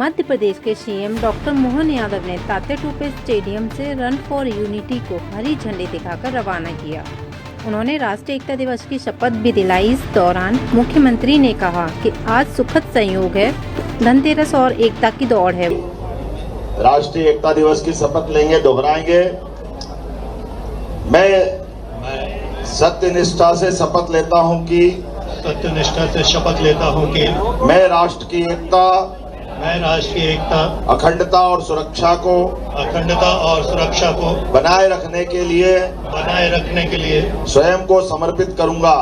मध्य प्रदेश के CM doctor Mohan Yadav ने Tatya Tope stadium से रन फॉर यूनिटी को हरी झंडी दिखाकर रवाना किया। उन्होंने राष्ट्रीय एकता दिवस की शपथ भी दिलाई। इस दौरान मुख्यमंत्री ने कहा कि आज सुखद संयोग है, धनतेरस और एकता की दौड़ है। राष्ट्रीय एकता दिवस की शपथ लेंगे, दोहराएंगे। मैं सत्यनिष्ठा से शपथ लेता हूं कि मैं राष्ट्र की एकता, अखंडता और सुरक्षा को बनाए रखने के लिए स्वयं को समर्पित करूंगा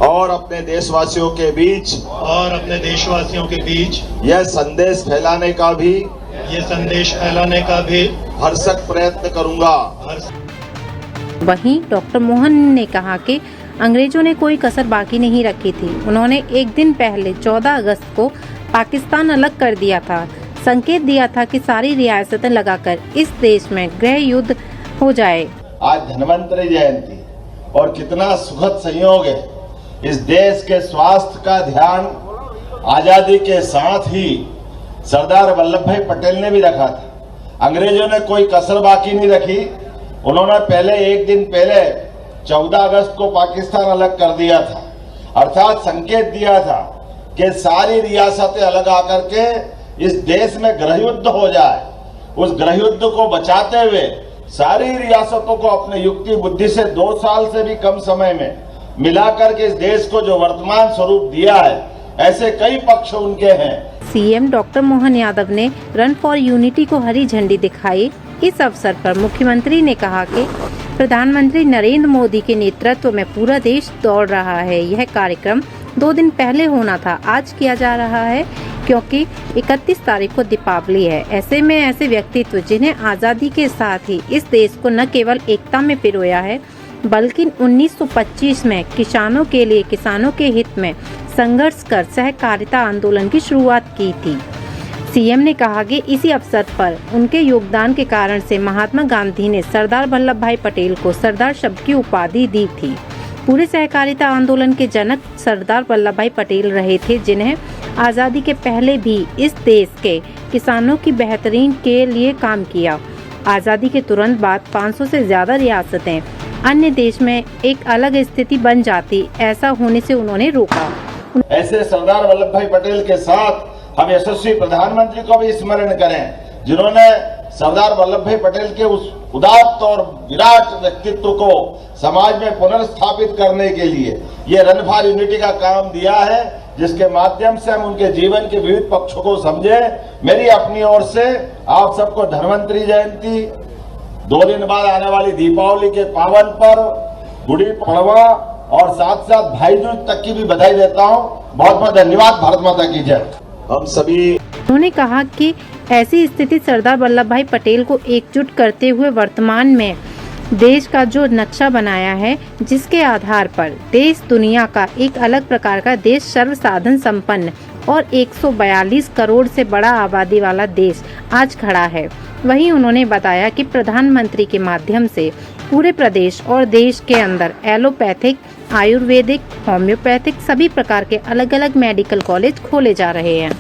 और अपने देशवासियों के बीच यह संदेश फैलाने का भी भरसक प्रयत्न करूंगा। वहीं डॉक्टर मोहन ने कहा कि अंग्रेजों ने कोई कसर बाकी नहीं रखी थी। उन्होंने एक दिन पहले 14 अगस्त को पाकिस्तान अलग कर दिया था, संकेत दिया था कि सारी रियासतें लगाकर इस देश में गृह युद्ध हो जाए। आज धन्वंतरि जयंती और कितना सुखद संयोग है। इस देश के स्वास्थ्य का ध्यान आजादी के साथ ही सरदार वल्लभ भाई पटेल ने भी रखा था। अंग्रेजों ने कोई कसर बाकी नहीं रखी। उन्होंने एक दिन पहले 14 अगस्त को पाकिस्तान अलग कर दिया था, अर्थात संकेत दिया था कि सारी रियासतें अलग आकर के इस देश में गृह युद्ध हो जाए। उस गृह युद्ध को बचाते हुए सारी रियासतों को अपने युक्ति बुद्धि से 2 साल से भी कम समय में मिलाकर के इस देश को जो वर्तमान स्वरूप दिया है, ऐसे कई पक्ष उनके हैं। सीएम डॉक्टर मोहन यादव ने रन फॉर यूनिटी को हरी झंडी दिखाई। इस अवसर पर मुख्यमंत्री ने कहा कि प्रधानमंत्री नरेंद्र मोदी के नेतृत्व में पूरा देश दौड़ रहा है। यह कार्यक्रम 2 दिन पहले होना था, आज किया जा रहा है क्योंकि 31 तारीख को दीपावली है। ऐसे में ऐसे व्यक्तित्व जिन्हें आज़ादी के साथ ही इस देश को न केवल एकता में पिरोया है, बल्कि 1925 में किसानों के लिए किसानों के हित में संघर्ष कर सहकारिता आंदोलन की शुरुआत की थी। सीएम ने कहा कि इसी अवसर पर उनके योगदान के कारण से महात्मा गांधी ने सरदार वल्लभ भाई पटेल को सरदार शब्द की उपाधि दी थी। पूरे सहकारिता आंदोलन के जनक सरदार वल्लभ भाई पटेल रहे थे, जिन्हें आज़ादी के पहले भी इस देश के किसानों की बेहतरीन के लिए काम किया। आज़ादी के तुरंत बाद 500 से ज़्यादा रियासतें अन्य देश में एक अलग स्थिति बन जाती, ऐसा होने से उन्होंने रोका। ऐसे सरदार वल्लभ भाई पटेल के साथ हम यशस्वी प्रधानमंत्री को भी स्मरण करें, जिन्होंने सरदार वल्लभ भाई पटेल के उस उदात्त और विराट व्यक्तित्व को समाज में पुनर्स्थापित करने के लिए ये रन फॉर यूनिटी का काम दिया है, जिसके माध्यम से हम उनके जीवन के विविध पक्षों को समझे। मेरी अपनी ओर से आप सबको धन्वंतरि जयंती, 2 दिन बाद आने वाली दीपावली के पावन पर्व, गुड़ी पड़वा और साथ साथ भाई दूज तक की भी बधाई देता हूँ। बहुत बहुत धन्यवाद। भारत माता की जय। हम सभी उन्होंने कहा कि ऐसी स्थिति सरदार वल्लभ भाई पटेल को एकजुट करते हुए वर्तमान में देश का जो नक्शा बनाया है, जिसके आधार पर देश दुनिया का एक अलग प्रकार का देश, सर्वसाधन संपन्न और 142 करोड़ से बड़ा आबादी वाला देश आज खड़ा है। वहीं उन्होंने बताया कि प्रधानमंत्री के माध्यम से पूरे प्रदेश और देश के अंदर एलोपैथिक, आयुर्वेदिक, होम्योपैथिक सभी प्रकार के अलग अलग मेडिकल कॉलेज खोले जा रहे हैं।